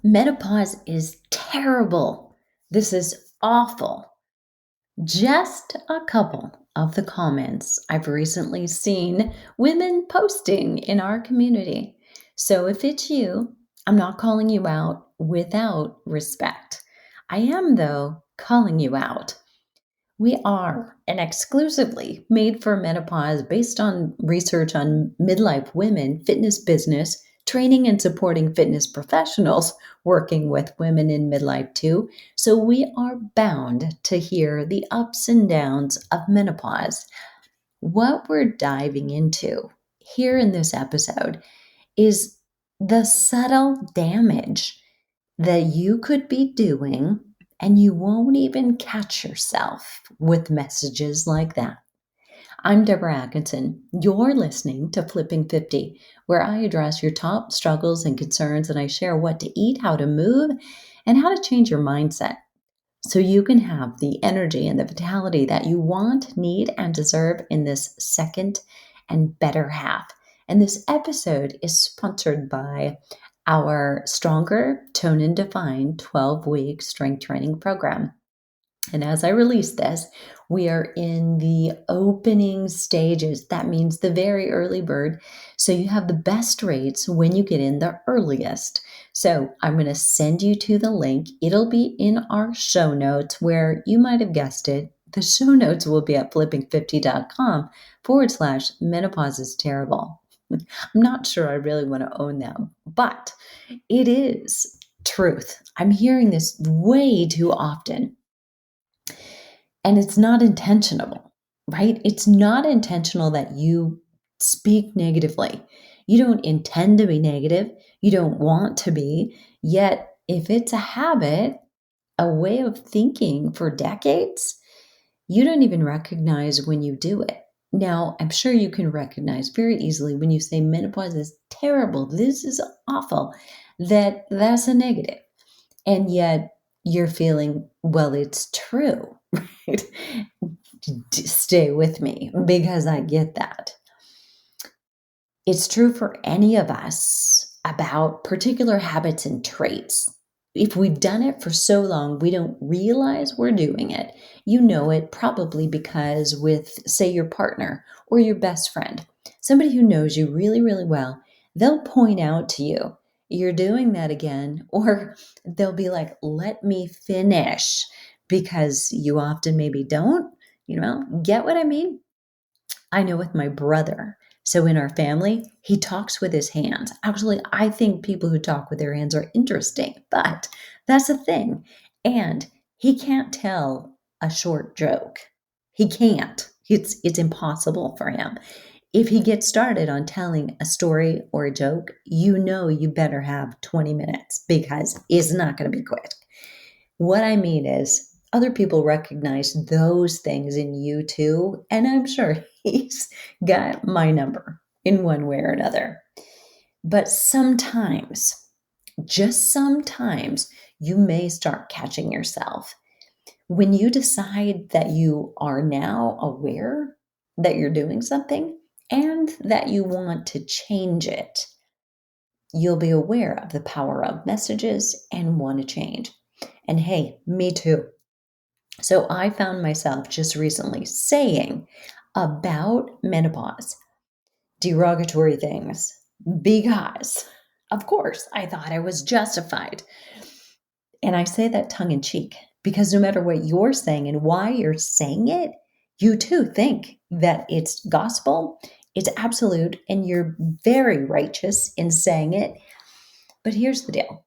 Menopause is terrible. This is awful. Just a couple of the comments I've recently seen women posting in our community. So if it's you, I'm not calling you out without respect. I am, though, calling you out. We are an exclusively made for menopause based on research on midlife women, fitness business, training and supporting fitness professionals working with women in midlife too. So we are bound to hear the ups and downs of menopause. What we're diving into here in this episode is the subtle damage that you could be doing, and you won't even catch yourself with messages like that. I'm Deborah Atkinson. You're listening to Flipping 50, where I address your top struggles and concerns, and I share what to eat, how to move, and how to change your mindset so you can have the energy and the vitality that you want, need, and deserve in this second and better half. And this episode is sponsored by our Stronger, Tone and Define 12-week strength training program. And as I release this, we are in the opening stages. That means the very early bird. So you have the best rates when you get in the earliest. So I'm going to send you to the link. It'll be in our show notes where you might have guessed it. The show notes will be at flipping50.com/menopause is terrible. I'm not sure I really want to own them, but it is truth. I'm hearing this way too often. And it's not intentional, right? It's not intentional that you speak negatively. You don't intend to be negative. You don't want to be. Yet, if it's a habit, a way of thinking for decades, you don't even recognize when you do it. Now, I'm sure you can recognize very easily when you say menopause is terrible, this is awful, that's a negative. And yet you're feeling, well, it's true, right? Stay with me because I get that. It's true for any of us about particular habits and traits. If we've done it for so long, we don't realize we're doing it. You know it probably because with, say, your partner or your best friend, somebody who knows you really, really well, they'll point out to you, you're doing that again, or they'll be like, let me finish, because you often maybe don't, get what I mean? I know with my brother. So in our family, he talks with his hands. Actually, I think people who talk with their hands are interesting, but that's a thing. And he can't tell a short joke. He can't. It's impossible for him. If he gets started on telling a story or a joke, you better have 20 minutes because it's not going to be quick. What I mean is, other people recognize those things in you too, and I'm sure he's got my number in one way or another. But sometimes, just sometimes, you may start catching yourself. When you decide that you are now aware that you're doing something and that you want to change it, you'll be aware of the power of messages and want to change. And hey, me too. So I found myself just recently saying about menopause derogatory things because, of course, I thought I was justified. And I say that tongue in cheek because no matter what you're saying and why you're saying it, you too think that it's gospel, it's absolute, and you're very righteous in saying it. But here's the deal.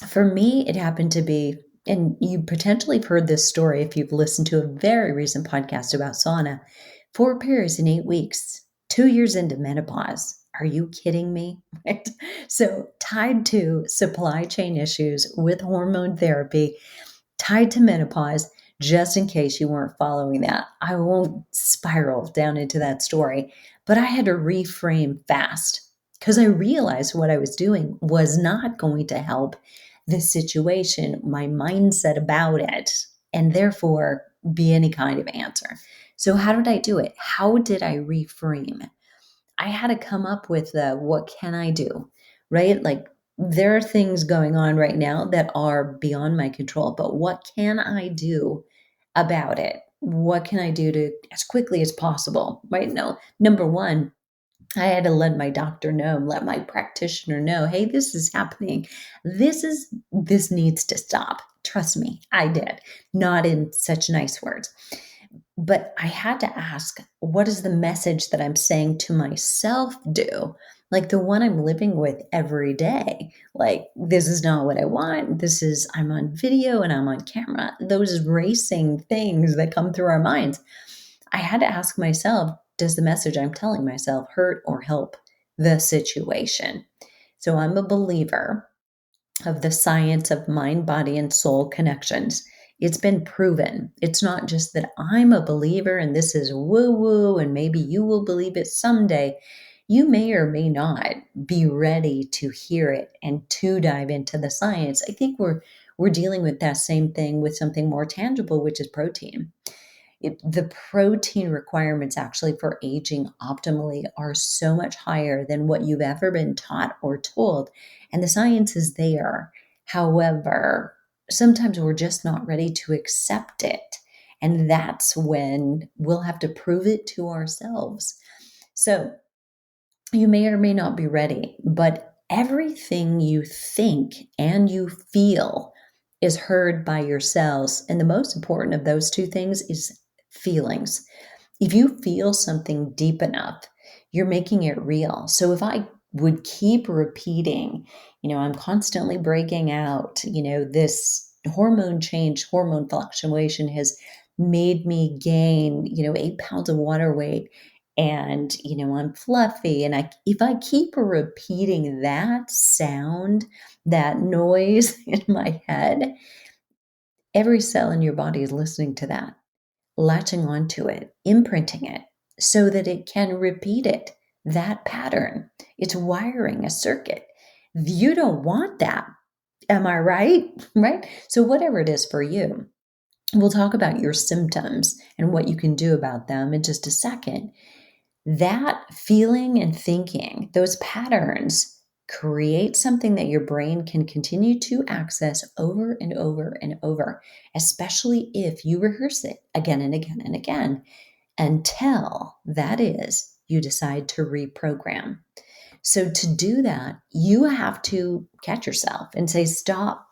For me, it happened to be, and you potentially have heard this story if you've listened to a very recent podcast about sauna, 4 periods in 8 weeks, 2 years into menopause. Are you kidding me? Right? So, tied to supply chain issues with hormone therapy, tied to menopause, just in case you weren't following that. I won't spiral down into that story, but I had to reframe fast because I realized what I was doing was not going to help the situation, my mindset about it, and therefore be any kind of answer. So, how did I do it? How did I reframe? I had to come up with what can I do, right? Like there are things going on right now that are beyond my control, but what can I do about it? What can I do to, as quickly as possible, right? No, number one, I had to let my doctor know, let my practitioner know, hey, this is happening. This needs to stop. Trust me, I did. Not in such nice words. But I had to ask, what is the message that I'm saying to myself do? Like the one I'm living with every day. Like, this is not what I want. I'm on video and I'm on camera. Those racing things that come through our minds. I had to ask myself, does the message I'm telling myself hurt or help the situation? So I'm a believer of the science of mind, body, and soul connections. It's been proven. It's not just that I'm a believer and this is woo woo and maybe you will believe it someday. You may or may not be ready to hear it and to dive into the science. I think we're dealing with that same thing with something more tangible, which is protein. The protein requirements actually for aging optimally are so much higher than what you've ever been taught or told. And the science is there. However, sometimes we're just not ready to accept it. And that's when we'll have to prove it to ourselves. So you may or may not be ready, but everything you think and you feel is heard by your cells. And the most important of those two things is feelings. If you feel something deep enough, you're making it real. So if I would keep repeating, I'm constantly breaking out, this hormone change, hormone fluctuation has made me gain, 8 pounds of water weight. And, I'm fluffy. And if I keep repeating that sound, that noise in my head, every cell in your body is listening to that, latching onto it, imprinting it so that it can repeat it, that pattern. It's wiring a circuit. You don't want that. Am I right? Right? So, whatever it is for you, we'll talk about your symptoms and what you can do about them in just a second. That feeling and thinking, those patterns, create something that your brain can continue to access over and over and over, especially if you rehearse it again and again and again until that is you decide to reprogram. So to do that, you have to catch yourself and say, stop,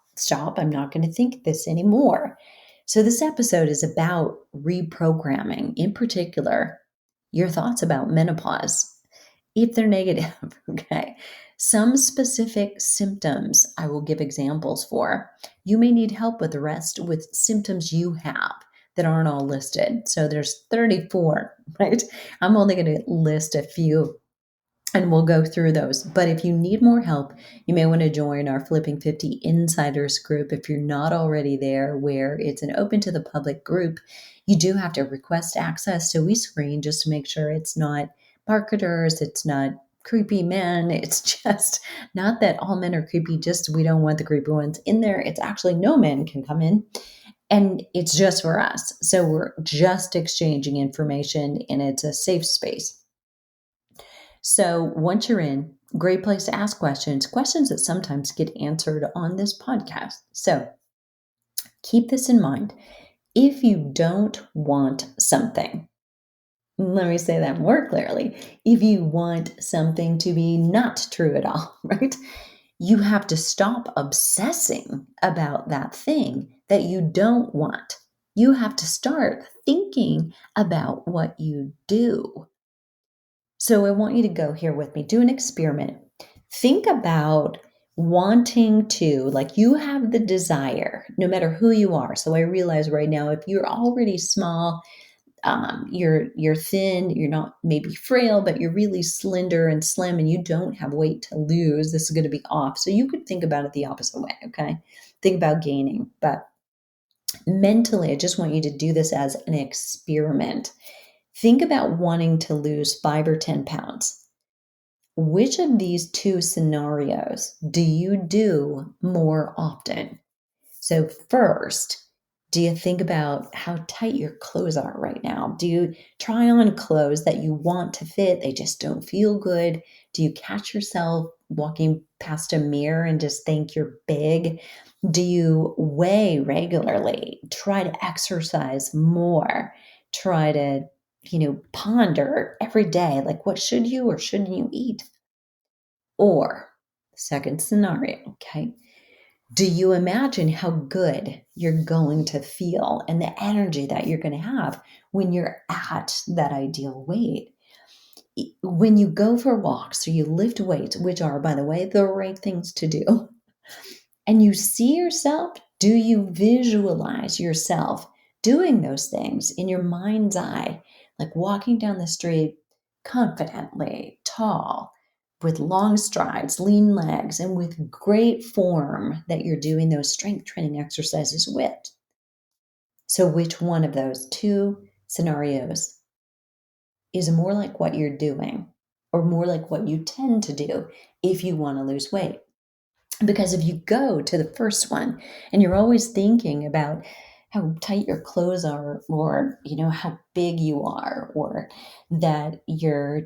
I'm not going to think this anymore. So this episode is about reprogramming, in particular, your thoughts about menopause, if they're negative, okay? Some specific symptoms I will give examples for. You may need help with the rest with symptoms you have that aren't all listed. So there's 34, right? I'm only going to list a few and we'll go through those. But if you need more help, you may want to join our Flipping 50 Insiders group if you're not already there, where it's an open to the public group. You do have to request access, so we screen just to make sure it's not marketers, it's not creepy men. It's just not that all men are creepy, just we don't want the creepy ones in there. It's actually no man can come in. And it's just for us. So we're just exchanging information and it's a safe space. So once you're in, great place to ask questions that sometimes get answered on this podcast. So keep this in mind. If you don't want something, let me say that more clearly. If you want something to be not true at all, right? You have to stop obsessing about that thing that you don't want. You have to start thinking about what you do. So I want you to go here with me, do an experiment. Think about wanting to, like you have the desire, no matter who you are. So I realize right now, if you're already small, you're thin, you're not maybe frail, but you're really slender and slim and you don't have weight to lose, this is going to be off. So you could think about it the opposite way, okay? Think about gaining. But mentally, I just want you to do this as an experiment. Think about wanting to lose 5 or 10 pounds. Which of these two scenarios do you do more often? So, first, do you think about how tight your clothes are right now? Do you try on clothes that you want to fit? They just don't feel good. Do you catch yourself walking past a mirror and just think you're big? Do you weigh regularly? Try to exercise more? Try to, ponder every day, like what should you or shouldn't you eat? Or, second scenario, okay? Do you imagine how good you're going to feel and the energy that you're going to have when you're at that ideal weight? When you go for walks or you lift weights, which are, by the way, the right things to do, and you see yourself, do you visualize yourself doing those things in your mind's eye, like walking down the street confidently, tall, with long strides, lean legs, and with great form that you're doing those strength training exercises with? So, which one of those two scenarios is more like what you're doing or more like what you tend to do if you want to lose weight? Because if you go to the first one and you're always thinking about how tight your clothes are, or how big you are, or that you're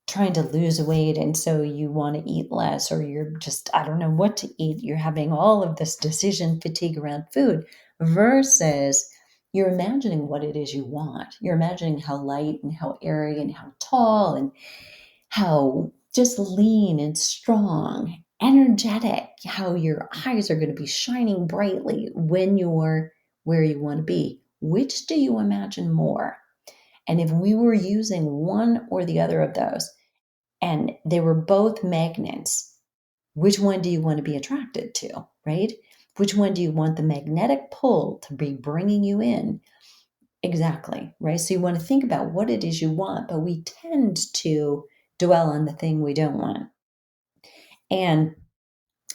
trying to lose weight and so you want to eat less, or you're just, I don't know what to eat, you're having all of this decision fatigue around food, versus you're imagining what it is you want. You're imagining how light and how airy and how tall and how just lean and strong, energetic, how your eyes are going to be shining brightly when you're where you want to be. Which do you imagine more? And if we were using one or the other of those and they were both magnets, which one do you want to be attracted to, right? Which one do you want the magnetic pull to be bringing you in? Exactly, right? So you want to think about what it is you want, but we tend to dwell on the thing we don't want. And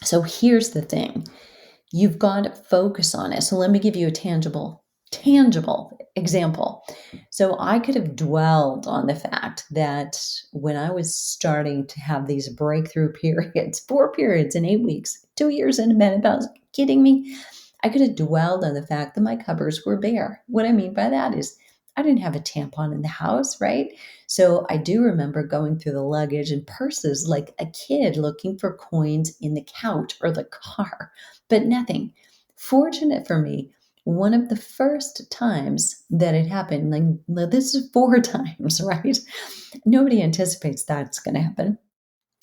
so here's the thing. You've got to focus on it. So let me give you a tangible example. So I could have dwelled on the fact that when I was starting to have these breakthrough periods, 4 periods in 8 weeks, 2 years into menopause, kidding me? I could have dwelled on the fact that my cupboards were bare. What I mean by that is I didn't have a tampon in the house, right? So I do remember going through the luggage and purses like a kid looking for coins in the couch or the car, but nothing. Fortunate for me, one of the first times that it happened, like this is 4 times, right? Nobody anticipates that's going to happen.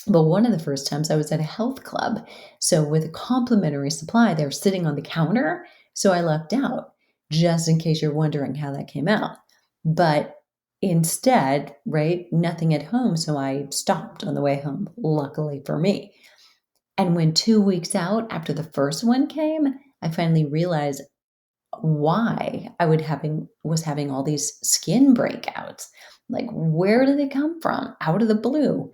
But one of the first times I was at a health club. So with a complimentary supply, they were sitting on the counter. So I lucked out, just in case you're wondering how that came out. But instead, right, nothing at home. So I stopped on the way home, luckily for me. And when 2 weeks out after the first one came, I finally realized why I was having all these skin breakouts. Like, where do they come from? Out of the blue.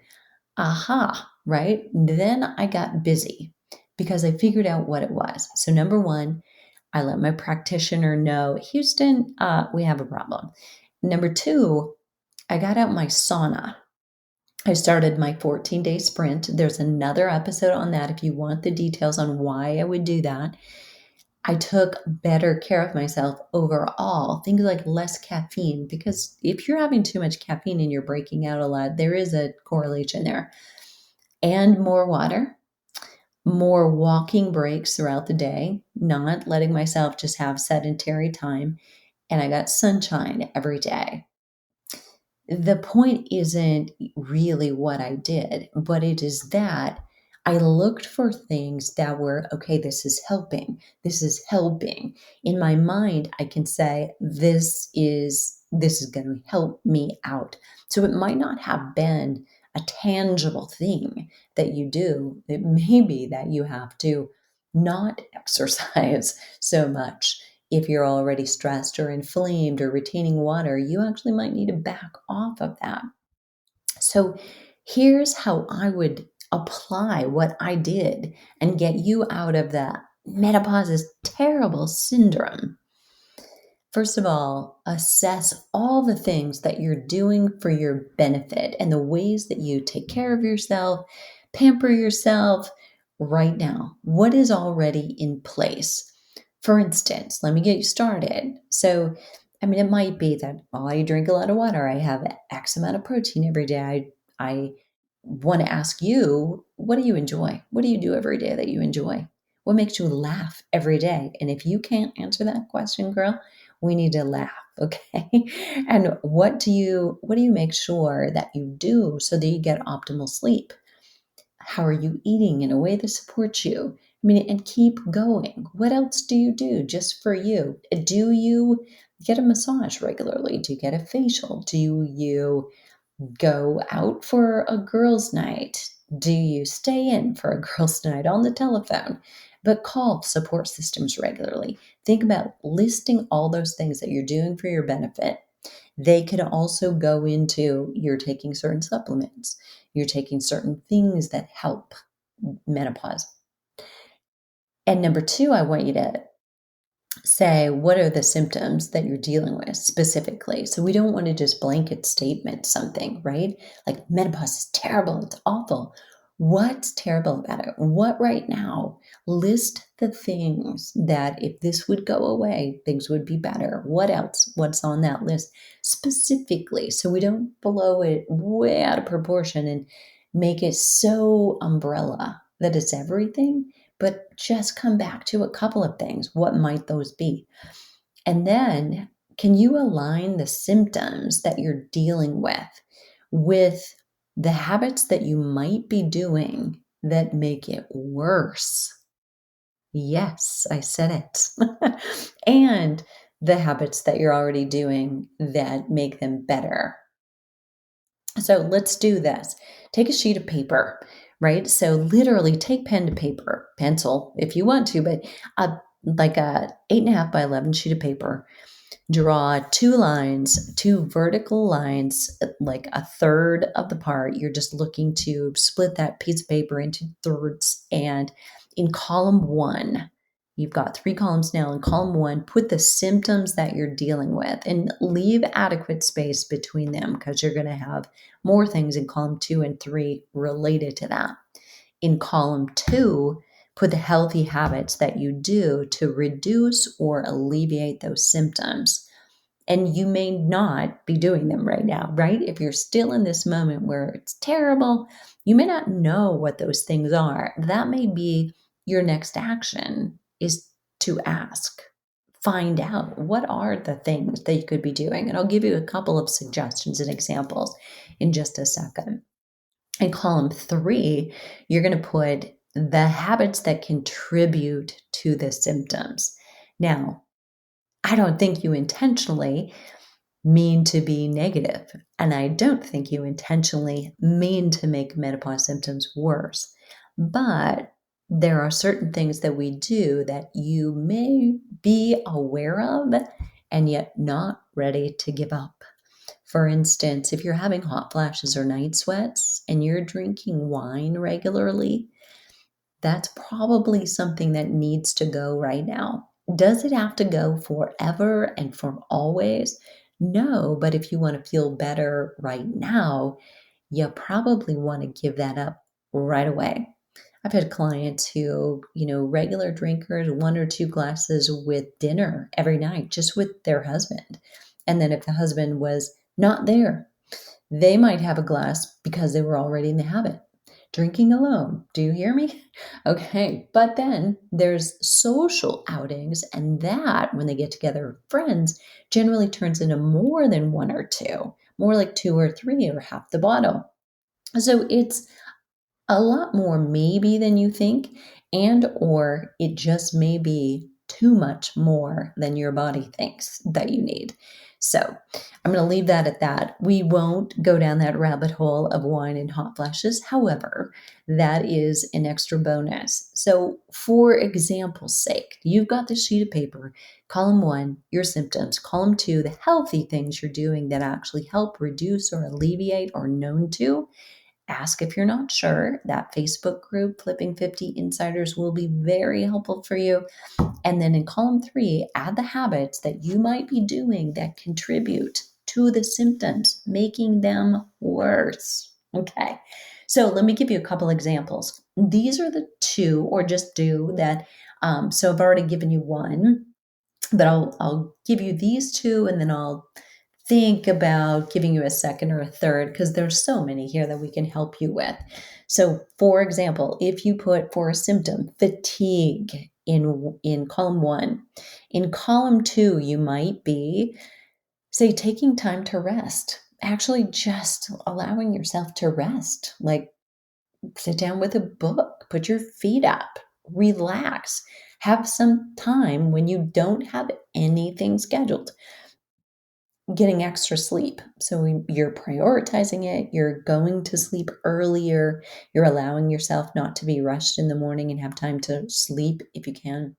Aha, right? Then I got busy because I figured out what it was. So, number one, I let my practitioner know, Houston, we have a problem. Number two, I got out my sauna. I started my 14-day sprint. There's another episode on that if you want the details on why I would do that. I took better care of myself overall, things like less caffeine, because if you're having too much caffeine and you're breaking out a lot, there is a correlation there. And more water, more walking breaks throughout the day, not letting myself just have sedentary time. And I got sunshine every day. The point isn't really what I did, but it is that I looked for things that were, okay, this is helping. This is helping. In my mind, I can say, this is going to help me out. So it might not have been a tangible thing that you do. It may be that you have to not exercise so much. If you're already stressed or inflamed or retaining water, you actually might need to back off of that. So here's how I would apply what I did and get you out of that menopause is terrible syndrome. First of all, assess all the things that you're doing for your benefit and the ways that you take care of yourself, pamper yourself right now. What is already in place? For instance, let me get you started. So, it might be that, well, I drink a lot of water. I have X amount of protein every day. I want to ask you, what do you enjoy? What do you do every day that you enjoy? What makes you laugh every day? And if you can't answer that question, girl, we need to laugh, okay? And what do you make sure that you do so that you get optimal sleep? How are you eating in a way that supports you? I mean, and keep going. What else do you do just for you? Do you get a massage regularly? Do you get a facial? Do you go out for a girls' night? Do you stay in for a girls' night on the telephone? But call support systems regularly. Think about listing all those things that you're doing for your benefit. They could also go into you're taking certain supplements, you're taking certain things that help menopause. And number two, I want you to say what are the symptoms that you're dealing with specifically. So we don't want to just blanket statement something, right? Like menopause is terrible, it's awful. What's terrible about it? What right now? List the things that if this would go away, things would be better. What else? What's on that list specifically? So we don't blow it way out of proportion and make it so umbrella that it's everything, but just come back to a couple of things. What might those be? And then, can you align the symptoms that you're dealing with the habits that you might be doing that make it worse? Yes, I said it. And the habits that you're already doing that make them better. So let's do this. Take a sheet of paper, right? So literally take pen to paper, pencil if you want to, but like a 8.5 by 11 sheet of paper. Draw two lines, two vertical lines, like a third of the part. You're just looking to split that piece of paper into thirds. And in column one, you've got three columns now. In column one, put the symptoms that you're dealing with and leave adequate space between them because you're going to have more things in column two and three related to that. In column two, put the healthy habits that you do to reduce or alleviate those symptoms. And you may not be doing them right now, right? If you're still in this moment where it's terrible, you may not know what those things are. That may be your next action is to ask, find out what are the things that you could be doing. And I'll give you a couple of suggestions and examples in just a second. In column three, you're going to put the habits that contribute to the symptoms. Now, I don't think you intentionally mean to be negative, and I don't think you intentionally mean to make menopause symptoms worse. But there are certain things that we do that you may be aware of and yet not ready to give up. For instance, if you're having hot flashes or night sweats and you're drinking wine regularly, that's probably something that needs to go right now. Does it have to go forever and for always? No, but if you want to feel better right now, you probably want to give that up right away. I've had clients who, regular drinkers, one or two glasses with dinner every night, just with their husband. And then if the husband was not there, they might have a glass because they were already in the habit. Drinking alone. Do you hear me? Okay. But then there's social outings, and that, when they get together with friends, generally turns into more than one or two, more like two or three or half the bottle. So it's a lot more maybe than you think, and or it just may be too much more than your body thinks that you need. So I'm going to leave that at that. We won't go down that rabbit hole of wine and hot flashes. However, that is an extra bonus. So for example's sake, you've got this sheet of paper. Column one, your symptoms. Column two, the healthy things you're doing that actually help reduce or alleviate or known to. Ask if you're not sure. That Facebook group, Flipping 50 Insiders, will be very helpful for you. And then in column three, add the habits that you might be doing that contribute to the symptoms, making them worse. Okay. So let me give you a couple examples. These are the two, or just do that. So I've already given you one, but I'll give you these two, and then I'll think about giving you a second or a third because there's so many here that we can help you with. So, for example, if you put for a symptom fatigue in column 1, in column 2 you might be, say, taking time to rest. Actually just allowing yourself to rest. Like sit down with a book, put your feet up, relax. Have some time when you don't have anything scheduled, getting extra sleep. So you're prioritizing it, you're going to sleep earlier, you're allowing yourself not to be rushed in the morning and have time to sleep if you can.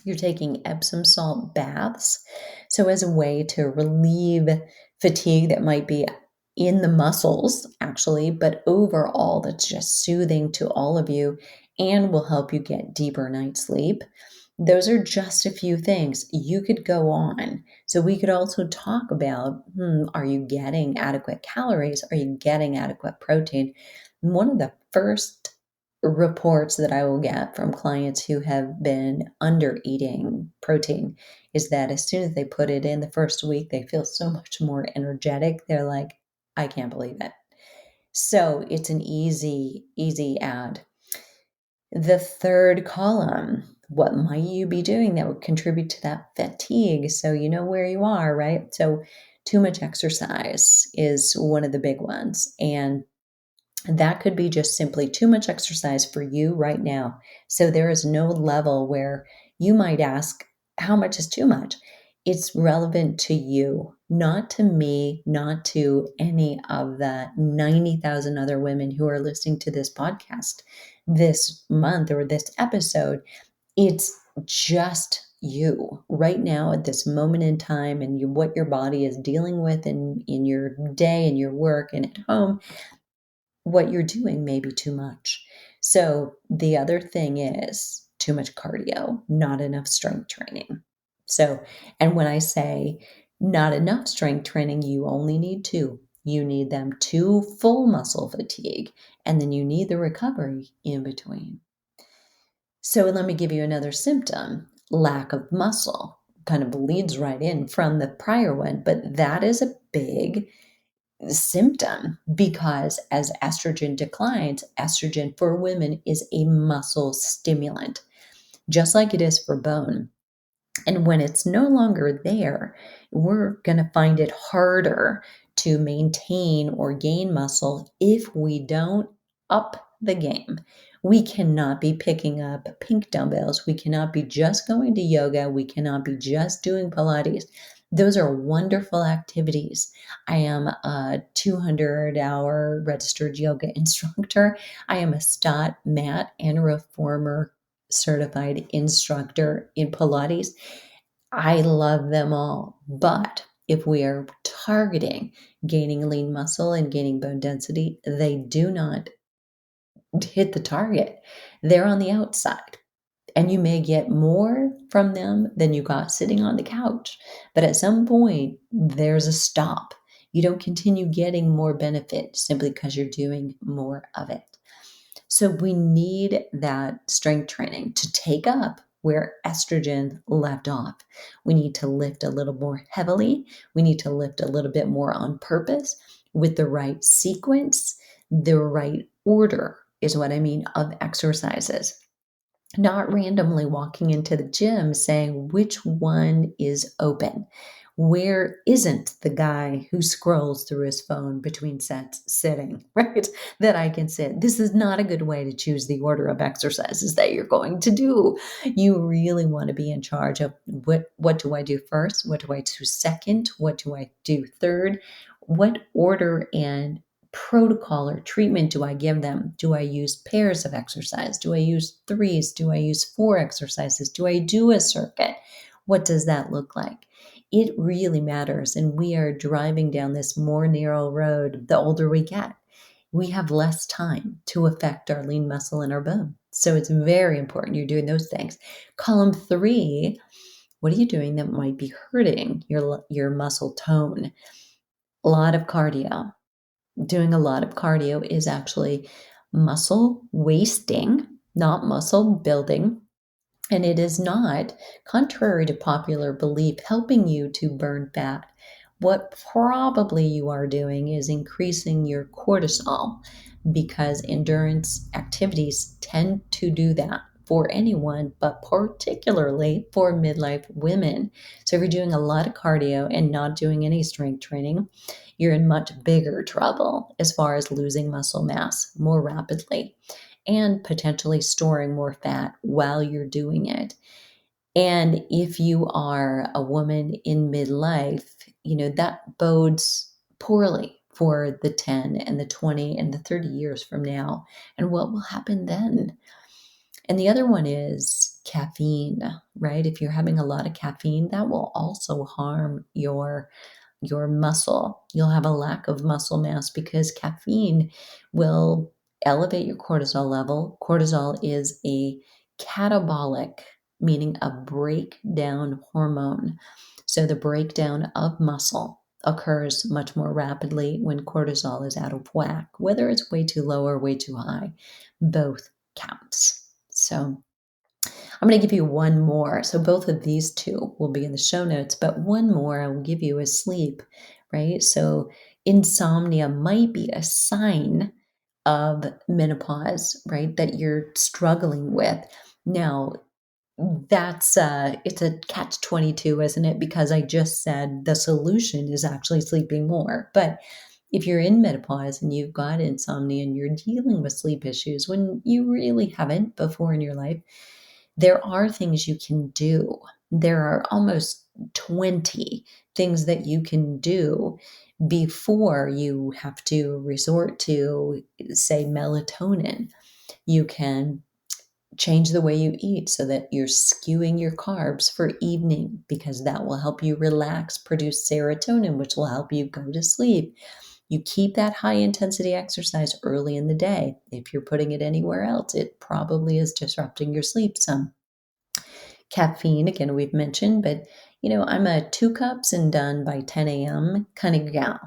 You're taking Epsom salt baths. So, as a way to relieve fatigue that might be in the muscles, actually, but overall, that's just soothing to all of you and will help you get deeper night's sleep. Those are just a few things. You could go on. So, we could also talk about are you getting adequate calories? Are you getting adequate protein? One of the first reports that I will get from clients who have been under eating protein is that as soon as they put it in the first week, they feel so much more energetic. They're like, I can't believe it. So it's an easy add. The third column, what might you be doing that would contribute to that fatigue? So you know where you are, right? So too much exercise is one of the big ones. And that could be just simply too much exercise for you right now. So there is no level where you might ask, how much is too much? It's relevant to you, not to me, not to any of the 90,000 other women who are listening to this podcast this month or this episode. It's just you right now at this moment in time and what your body is dealing with in your day and your work and at home. What you're doing may be too much. So the other thing is too much cardio, not enough strength training. So, and when I say not enough strength training, you only need two. You need them to full muscle fatigue, and then you need the recovery in between. So let me give you another symptom, lack of muscle. Kind of leads right in from the prior one, but that is a big symptom because as estrogen declines, estrogen for women is a muscle stimulant, just like it is for bone. And when it's no longer there, we're going to find it harder to maintain or gain muscle if we don't up the game. We cannot be picking up pink dumbbells. We cannot be just going to yoga. We cannot be just doing Pilates. Those are wonderful activities. I am a 200-hour registered yoga instructor. I am a STOT, MAT, and reformer certified instructor in Pilates. I love them all. But if we are targeting gaining lean muscle and gaining bone density, they do not hit the target. They're on the outside. And you may get more from them than you got sitting on the couch. But at some point, there's a stop. You don't continue getting more benefit simply because you're doing more of it. So we need that strength training to take up where estrogen left off. We need to lift a little more heavily. We need to lift a little bit more on purpose with the right sequence, the right order is what I mean of exercises. Not randomly walking into the gym saying which one is open. Where isn't the guy who scrolls through his phone between sets sitting, right? That I can sit. This is not a good way to choose the order of exercises that you're going to do. You really want to be in charge of what do I do first? What do I do second? What do I do third? What order and protocol or treatment do I give them? Do I use pairs of exercise? Do I use threes? Do I use 4 exercises? Do I do a circuit? What does that look like? It really matters. And we are driving down this more narrow road the older we get. We have less time to affect our lean muscle and our bone. So it's very important you're doing those things. Column 3, what are you doing that might be hurting your muscle tone? A lot of cardio. Doing a lot of cardio is actually muscle wasting, not muscle building. And it is not, contrary to popular belief, helping you to burn fat. what probably you are doing is increasing your cortisol because endurance activities tend to do that for anyone, but particularly for midlife women. So if you're doing a lot of cardio and not doing any strength training, you're in much bigger trouble as far as losing muscle mass more rapidly and potentially storing more fat while you're doing it. And if you are a woman in midlife, that bodes poorly for the 10 and the 20 and the 30 years from now. And what will happen then? And the other one is caffeine, right? If you're having a lot of caffeine, that will also harm your muscle. You'll have a lack of muscle mass because caffeine will elevate your cortisol level. Cortisol is a catabolic, meaning a breakdown hormone. So the breakdown of muscle occurs much more rapidly when cortisol is out of whack, whether it's way too low or way too high. Both counts. So I'm going to give you one more. So both of these two will be in the show notes, but one more I will give you is sleep, right? So insomnia might be a sign of menopause, right? That you're struggling with. Now, that's it's a catch 22, isn't it? Because I just said the solution is actually sleeping more. But if you're in menopause and you've got insomnia and you're dealing with sleep issues when you really haven't before in your life, there are things you can do. There are almost 20 things that you can do before you have to resort to, say, melatonin. You can change the way you eat so that you're skewing your carbs for evening because that will help you relax, produce serotonin, which will help you go to sleep. You keep that high intensity exercise early in the day. If you're putting it anywhere else, it probably is disrupting your sleep some. Caffeine, again, we've mentioned, but I'm a 2 cups and done by 10 a.m. kind of gal.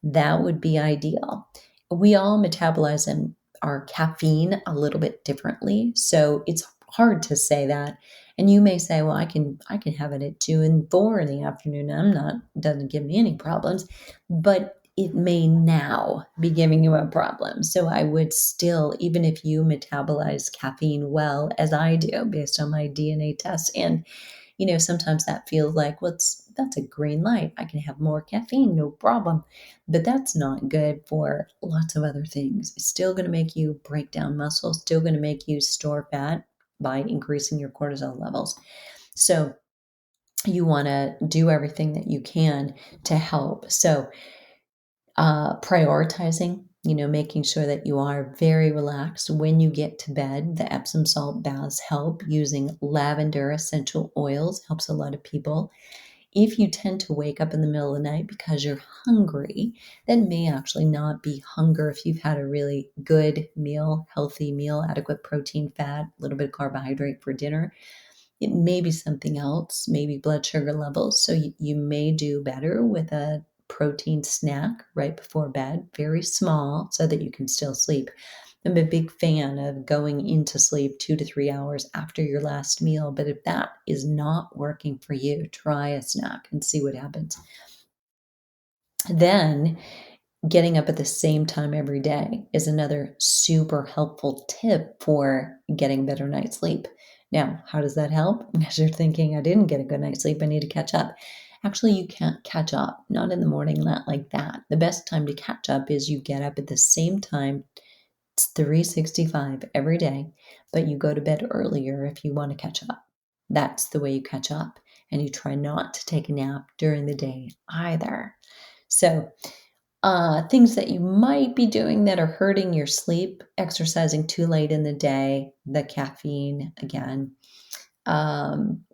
That would be ideal. We all metabolize our caffeine a little bit differently, so it's hard to say that. And you may say, well, I can have it at 2 and 4 in the afternoon. Doesn't give me any problems, but it may now be giving you a problem. So I would still, even if you metabolize caffeine well, as I do based on my DNA tests, and sometimes that feels like, well, that's a green light. I can have more caffeine, no problem. But that's not good for lots of other things. It's still going to make you break down muscle, still going to make you store fat by increasing your cortisol levels. So you want to do everything that you can to help. So prioritizing, making sure that you are very relaxed when you get to bed. The Epsom salt baths help. Using lavender essential oils helps a lot of people. If you tend to wake up in the middle of the night because you're hungry, that may actually not be hunger if you've had a really good meal, healthy meal, adequate protein, fat, a little bit of carbohydrate for dinner. It may be something else, maybe blood sugar levels. So you may do better with a protein snack right before bed, very small, so that you can still sleep. I'm a big fan of going into sleep 2 to 3 hours after your last meal. But if that is not working for you, try a snack and see what happens. Then getting up at the same time every day is another super helpful tip for getting better night's sleep. Now, how does that help? Because you're thinking, I didn't get a good night's sleep, I need to catch up. Actually, you can't catch up, not in the morning, not like that. The best time to catch up is you get up at the same time. It's 365 every day, but you go to bed earlier if you want to catch up. That's the way you catch up. And you try not to take a nap during the day either. So, things that you might be doing that are hurting your sleep: exercising too late in the day, the caffeine again,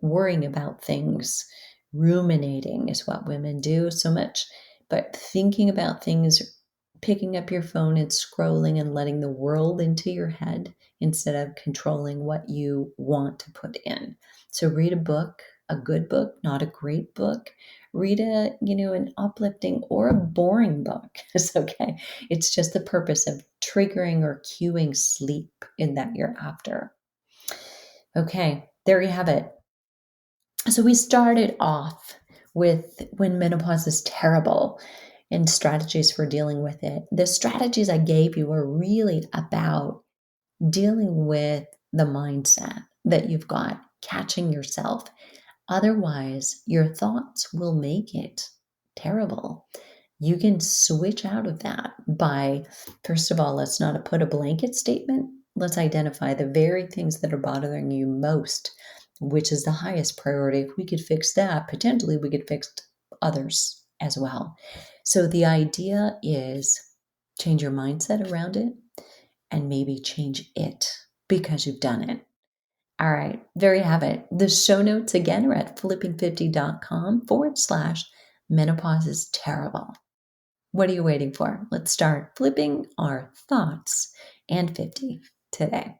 worrying about things, ruminating is what women do so much, but thinking about things, picking up your phone and scrolling and letting the world into your head instead of controlling what you want to put in. So read a book, a good book, not a great book. Read an uplifting or a boring book. It's okay. It's just the purpose of triggering or cueing sleep in that you're after. Okay, there you have it. So we started off with when menopause is terrible and strategies for dealing with it. The strategies I gave you are really about dealing with the mindset that you've got, catching yourself. Otherwise, your thoughts will make it terrible. You can switch out of that by, first of all, let's not put a blanket statement. Let's identify the very things that are bothering you most, which is the highest priority. If we could fix that, potentially we could fix others as well. So the idea is change your mindset around it and maybe change it because you've done it. All right, there you have it. The show notes again are at flipping50.com/menopause is terrible. What are you waiting for? Let's start flipping our thoughts and 50 today.